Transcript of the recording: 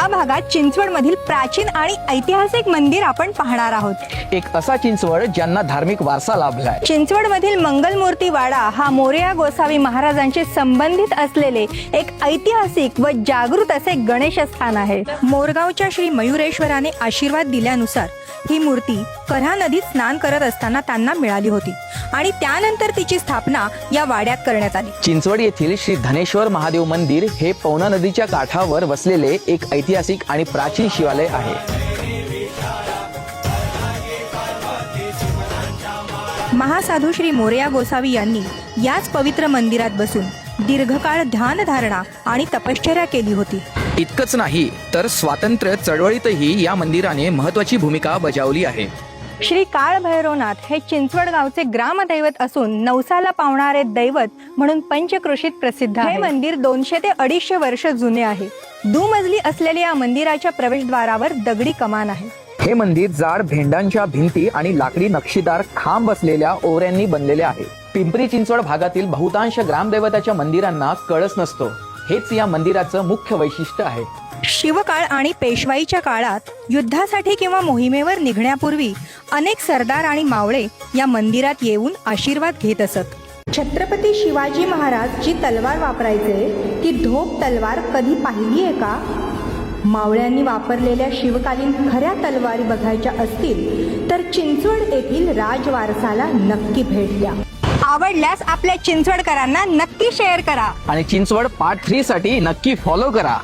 या भागात चिंचवडमधील प्राचीन आणि ऐतिहासिक मंदिर आपण पाहणार आहोत। एक असा चिंचवड ज्यांना धार्मिक वारसा लाभलाय। चिंचवडमधील मंगलमूर्ती वाडा हा मोरया गोसावी महाराजांशी संबंधित असलेले एक ऐतिहासिक व जागृत असे गणेश स्थान आहे। मोरगावच्या श्री मयुरेश्वराने आशीर्वाद दिल्यानुसार ही मूर्ती कऱ्हा नदीत स्नान करत असताना त्यांना मिळाली होती आणि त्यानंतर तिची स्थापना या वाड्यात करण्यात आली। चिंचवड येथील श्री धनेश्वर महादेव मंदिर हे पवना नदीच्या काठावर वसलेले एक ऐतिहासिक आणि प्राचीन शिवालय आहे। महासाधू श्री मोरया गोसावी यांनी याच पवित्र मंदिरात बसून दीर्घकाळ ध्यानधारणा आणि तपश्चर्या केली होती। इतकंच नाही तर स्वातंत्र्य चळवळीतही या मंदिराने महत्त्वाची भूमिका बजावली आहे। श्री काळ भैरवनाथ हे चिंचवड गावचे ग्रामदैवत असून नवसाला पावणारे दैवत म्हणून पंचक्रोशीत प्रसिद्ध आहे। हे मंदिर 200 ते 250 वर्ष जुने आहे। दुमजली असलेल्या या मंदिराच्या प्रवेशद्वारावर दगडी कमान आहे। हे मंदिर जाड भेंडांच्या भिंती आणि लाकडी नक्षीदार खांब असलेल्या ओवऱ्यांनी बनलेले आहे। पिंपरी चिंचवड भागातील बहुतांश ग्रामदैवताच्या मंदिरांना कळस नसतो, हेच या मंदिराचं मुख्य वैशिष्ट्य आहे। शिवकाळ आणि पेशवाईच्या काळात युद्धासाठी किंवा मोहिमेवर निघण्यापूर्वी अनेक सरदार आणि मावळे या मंदिरात येऊन आशीर्वाद घेत असत। छत्रपती शिवाजी महाराज जी तलवार वापरायचे ती धोप तलवार कधी पाहिली आहे का? मावळ्यांनी वापरलेल्या शिवकालीन खऱ्या तलवारी बघायच्या असतील तर चिंचवड येथील राजवारसाला नक्की भेट द्या। आवडल्यास आपल्या चिंचवडकरांना नक्की शेअर करा आणि चिंचवड पार्ट 3 साठी नक्की फॉलो करा।